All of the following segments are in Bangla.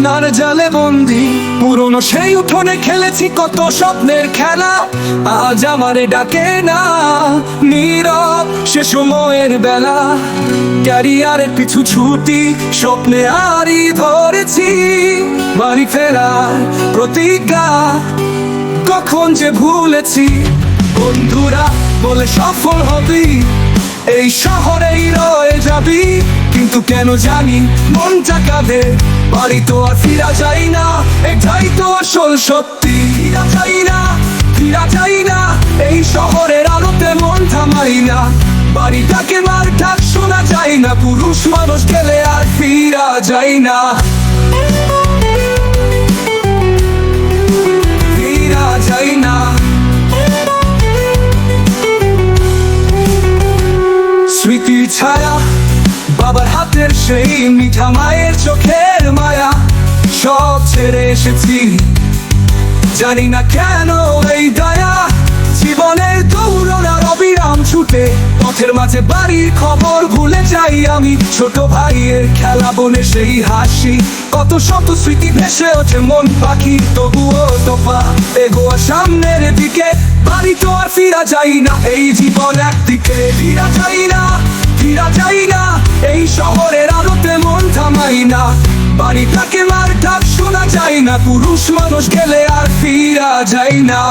বাসনার জালে বন্দি, পুরনো সেই উঠোনে খেলেছি কত স্বপ্নের খেলা। আজ আমারে ডাকে না, নীরব সে সময়ের বেলা। ক্যারিয়ারের পিছু ছুটি, স্বপ্নে আড়ি ধরেছি। বাড়ি ফেরার প্রতিজ্ঞা কখন যে ভুলেছি। বন্ধুরা বলে সফল হবি, এই শহরেই রয়ে যাবি। কিন্তু কেন জানি মনটা কাঁদে, বাড়ি তো আর ফিরা যায় না। এটাই তো আসল সত্যি, ফিরা যায় না, ফিরা যায় না। এই শহরের আলোতে মন থামাই না। বাড়িটাকে মার ডাক শোনা যায় না। পুরুষ মানুষ গেলে আর ফিরা যায় না, ফিরা যায় না। স্মৃতির ছায়া, বাবার হাতের সেই মিঠা, মায়ের চোখের মায়া, সব ছেড়ে এসেছি। জানি না কেন এই দয়া, জীবনের দৌড়ানোর অবিরাম ছুটে। পথের মাঝে বাড়ির খবর ভুলে যাই আমি। ছোট ভাইয়ের খেলা বলে সেই হাসি, কত শত স্মৃতি ভেসে ওঠে মন পাখি। তবুও তোফা এগোয়া সামনের দিকে, বাড়ি তো আর ফিরা যায় না। এই জীবন একদিকে, ফিরা যায় না, ফিরা যায় না। এই শহরের আলোতে মন থামাই না। বাড়িটাকে মার ডাক শোনা যায় না। পুরুষ মানুষ গেলে আর ফিরা যায় না,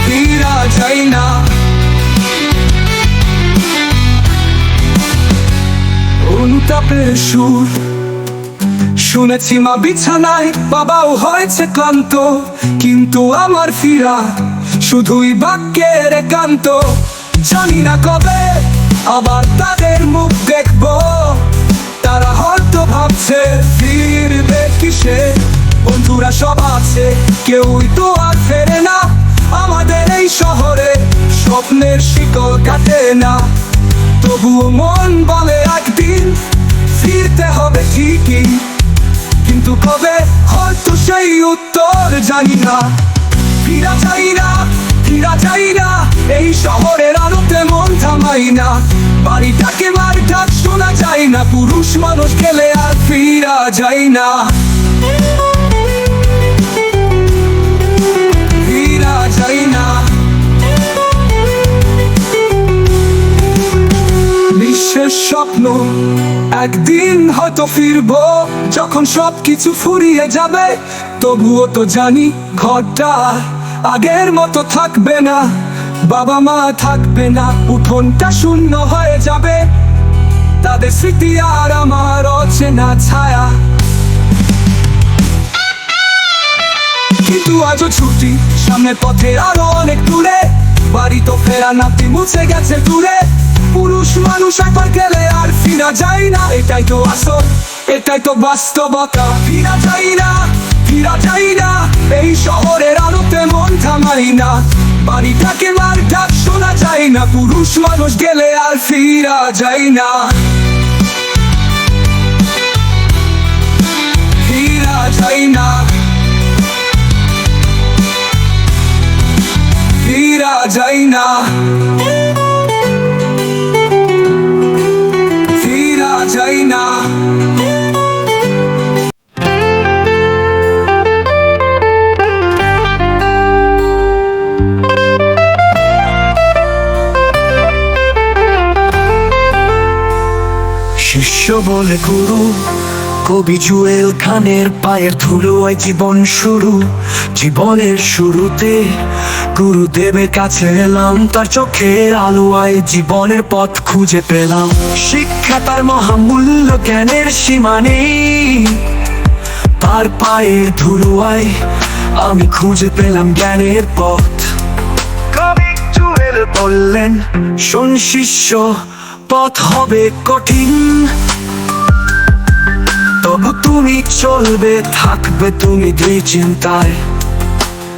ফিরা যায় না। অনুতাপের সুর শুনেছি মা বিছানায়, বাবাও হয়েছে ক্লান্ত। কিন্তু আমার ফিরা শুধুই বাক্যের একান্ত। জানি না কবে আবার তাদের মুখ দেখবো। তারা হয়তো ভাবছে ফিরবে কিসে। বন্ধুরা সব আছে, কেউই তো আর ফেরে না। আমাদের এই শহরে স্বপ্নের শিকল কাটে না। তবুও মন বলে একদিন ফিরতে হবে ঠিকই। কিন্তু কবে হয়তো সেই উত্তর জানি না। ফিরা যাই না, ফিরা যাই না। এই শহরের আলোতে মন থামাই না। বাড়িটাকে মার ডাক শোনা যায় না। পুরুষ মানুষ গেলে আর ফিরা যায় না, ফিরা যায় না। নিঃশেষ স্বপ্ন, একদিন হয়তো ফিরবো যখন সবকিছু ফুরিয়ে যাবে। তবুও তো জানি ঘরটা আগের মতো থাকবে না। বাবা মা থাকবে না, উঠোনটা শূন্য হয়ে যাবে। তাদের স্মৃতি আর আমার অচেনা ছায়া। কিন্তু আজও ছুটি, সামনের পথে আরো অনেক দূরে। বাড়ি তো ফেরা নাতি মুছে গেছে দূরে। পুরুষ মানুষ একবার গেলে আর ফিরা যায় না। এটাই তো আসল, এটাই তো বাস্তবতা। ফিরা যায় না, ফিরা যায় না। এই শহরের আলোতে মন থামাই না। বাড়িটাকে মার ডাক শোনা যায় না। পুরুষ মানুষ গেলে আর ফিরা যায় না, ফিরা যায় না, ফিরা যায় না, ফিরা যায় না। শিষ্য বলে গুরু, কবি জুয়েল খানের পায়ের ধুলোয় জীবন শুরু। জীবনের শুরুতে গুরুদেবের কাছে এলাম, তার চোখের আলোয় জীবনের পথ খুঁজে পেলাম। শিক্ষা তার মহামূল্য, জ্ঞানের সীমা নেই। তার পায়ের ধুলোয় আমি খুঁজে পেলাম জ্ঞানের পথ। কবি জুয়েল বললেন, শোন শিষ্য, পথ হবে কঠিন, তবু তুমি চলবে, থাকবে তুমি দুই চিন্তায়।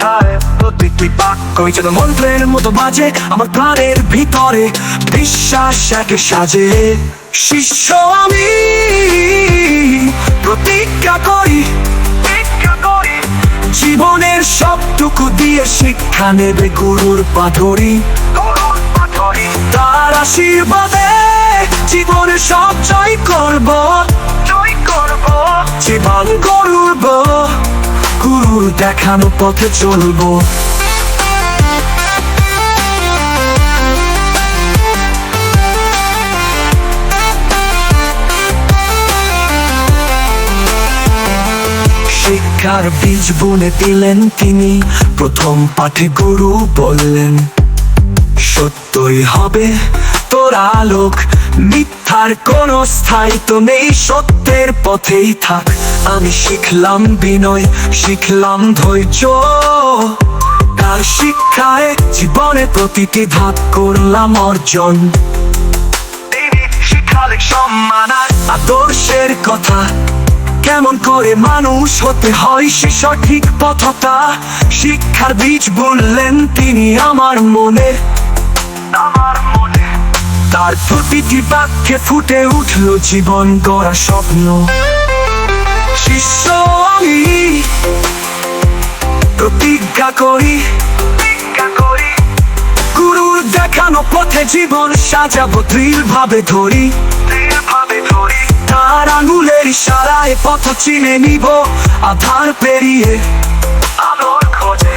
তার প্রতিটি বাক্য যেন মন্ত্রের মতো বাজে আমার প্রাণের ভিতরে। বিশ্বাস একে সাজে। শিষ্য আমি প্রতিজ্ঞা করি, জীবনের সবটুকু দিয়ে শিক্ষা নেবে গুরুর পাথরি। তার আশীর্বাদে জীবনে সব জয় করব, জীবন গড়ব, গুরুর দেখানো পথে চলবো। শিক্ষার বীজ বুনে দিলেন তিনি, প্রথম পাঠে গুরু বললেন, সত্যই হবে তোর আলোক, মিথ্যার কোনো স্থায়িত্ব নেই, সত্যের পথেই থাক। আমি শিখলাম বিনয়, শিখলাম ধৈর্য, তার শিক্ষায় জীবনে প্রতিটি ধাপ করলাম অর্জন। তিনি শিখালেন সম্মান আর আদর্শের কথা, কেমন করে মানুষ হতে হয় সে সঠিক পথটা। শিক্ষার বীজ বুনলেন তিনি আমার মনে, তার প্রতিটি বাক্যে ফুটে উঠলো জীবন গড়া স্বপ্ন। শিষ্য আমি প্রতিজ্ঞা করি, গুরুর দেখানো পথে জীবন সাজাবো দৃঢ়ভাবে ধরি। তার আঙুলের ইশারায় পথ চিনে নিব, আধার পেরিয়ে আলোর খোঁজে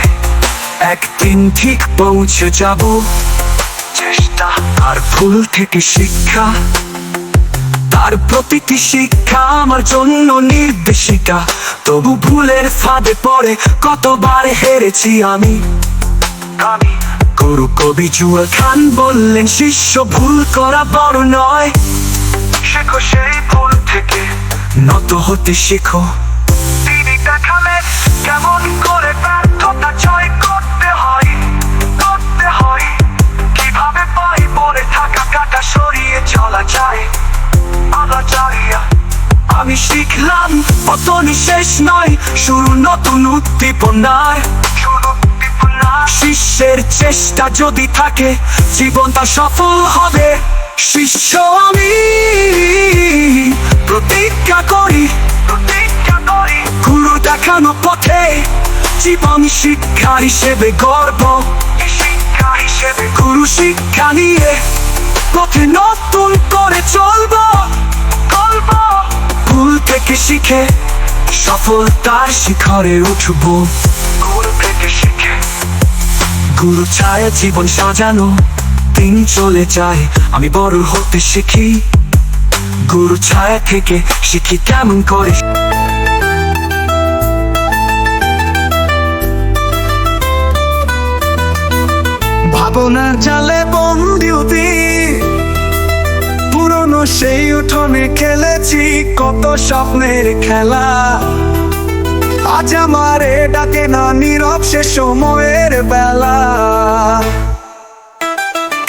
একদিন ঠিক পৌঁছে যাব। চেষ্টা আর ভুল থেকে শিক্ষা, তার প্রতিটি শিক্ষা আমার জন্য নির্দেশিকা। তবু ভুলের ফাঁদে পড়ে কতবার হেরেছি আমি। গুরু কবি জুয়েল খান বললেন, শিষ্য ভুল করা বড় নয়, শেখো সেই ভুল থেকে, নত হতে শেখো। তিনি দেখালেন কেমন করে ব্যর্থতা জয় করতে হয়, কিভাবে পাই পড়ে থাকা কাটা সরিয়ে চলা যায়। আমি শিখলাম পতনই শেষ নয়, শুরু নতুন উদ্দীপনার। শিষ্যের চেষ্টা যদি থাকে জীবনটা সফল হবে। শিষ্য আমি প্রতিজ্ঞা করি, গুরু দেখানো পথে জীবন শিক্ষা হিসেবে গর্ব। গুরু শিক্ষা নিয়ে পথে নতুন করে চলবো। ভুল থেকে শিখে সফলতার শিখরে উঠবো। গুরু ছায়া জীবন সাজানো, দিন চলে যায় আমি বড় হতে শিখি। গুরু ছায়া থেকে শিখি কেমন করে ভাবনার জালে বন্দি হতে। পুরনো সেই উঠোনে খেলেছি কত স্বপ্নের খেলা, আজ আমারে ডাকে না নীরব সে সময়ের বেলা।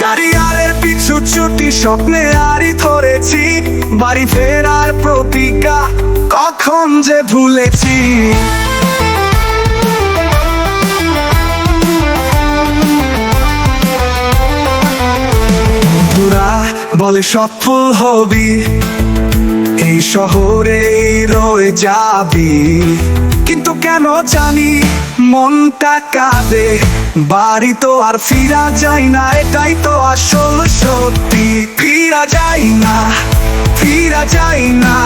ক্যারিয়ারের পিছু ছুটি স্বপ্নে আড়ি ধরেছি, বাড়ি ফেরার প্রতিজ্ঞা কখন যে ভুলেছি। বলে সফল হবি, এই শহরে রয়ে যাবি, কিন্তু কেন জানি মনটা কাঁদে। বাড়ি তো আর ফিরা যায় না, এটাই তো আসল সত্যি। ফিরা যায় না,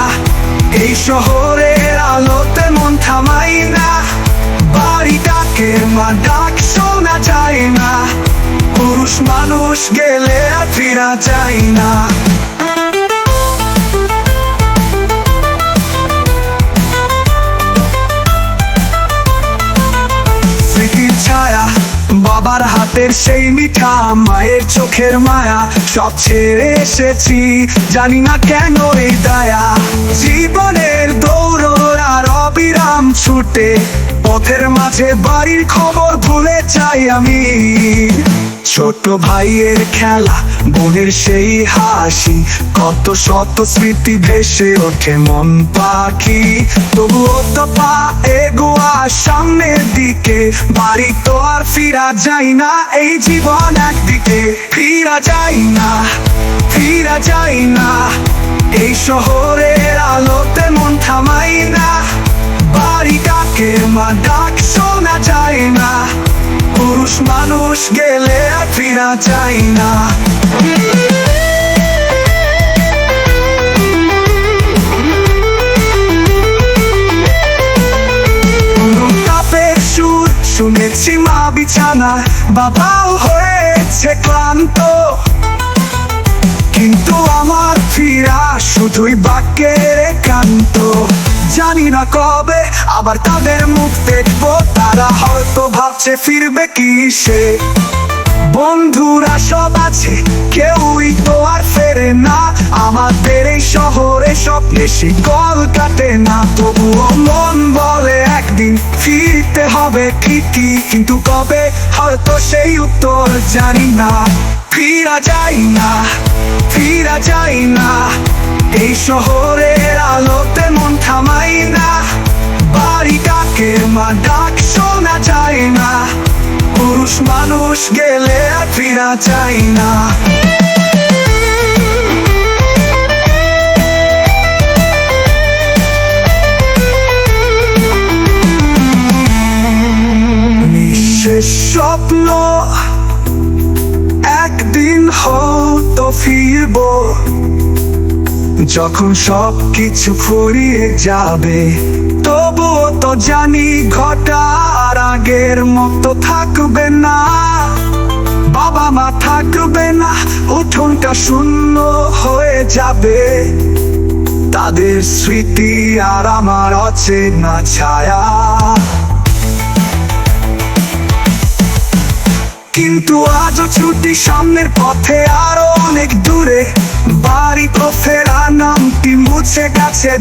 এই শহরের আলোতে মন থামাই না। বাড়ি ডাকে মা ডাক শোনা যায় না, পুরুষ মানুষ গেলে আর ফিরা যায় না। স্মৃতির ছায়া, বাবার হাতের সেই মিঠা, মায়ের চোখের মায়া, সব ছেড়ে এসেছি জানি না কেন এই দায়া। জীবনের দৌড় আর অবিরাম ছুটে, পথের মাঝে বাড়ির খবর ভুলে যাই আমি। ছোট ভাইয়ের খেলা, বোনের সেই হাসি, কত শত স্মৃতি ভেসে ওঠে মন পাখি। তবুও তো পা এগোয়া সামনের দিকে, বাড়ি তো আর ফিরা যায় না, এই জীবন একদিকে। ফিরা যায় না, এই শহরের আলোতে মন থামাই না। বাড়ি ডাকে মা ডাক শোনা যায় না, পুরুষ মানুষ গেলে আর ফিরা যায় না। বিছানায় বাবাও হয়েছে ক্লান্ত, কিন্তু আমার ফিরা শুধুই বাক্যের একান্ত। জানি না কবে আবার তাদের মুখ দেখবো, তারা হয়তো ভাবছে ফিরবে কিসে। বন্ধুরা সব আছে, কেউই তো আর ফেরে না, আমাদের এই শহরে স্বপ্নে শিকল কাটে না। তবুও মন বলে একদিন ফিরতে হবে ঠিকই, কিন্তু কবে হয়তো সেই উত্তর জানি না। ফিরা যায় না, ফিরা যায় না, এই শহরের আলোতে মন থামাই না। বাড়ি ডাকে মা ডাক শোনা যায় না, পুরুষ মানুষ গেলে আর ফিরা যায় না। নিঃশেষ স্বপ্ন একদিন হয়তো ফিরবো, যখন সব কিছু ফুরিয়ে যাবে। তবুও তো জানি ঘটার আগের মতো থাকবে না, বাবা মা থাকবে না, উঠোনটা শূন্য হয়ে যাবে। তাদের স্মৃতি আর আমার অচেনা ছায়া। কিন্তু আজও ছুটি সামনের পথে আরো অনেক দূরে, বাড়ি তো ফেরা নামটি মুছে গেছে।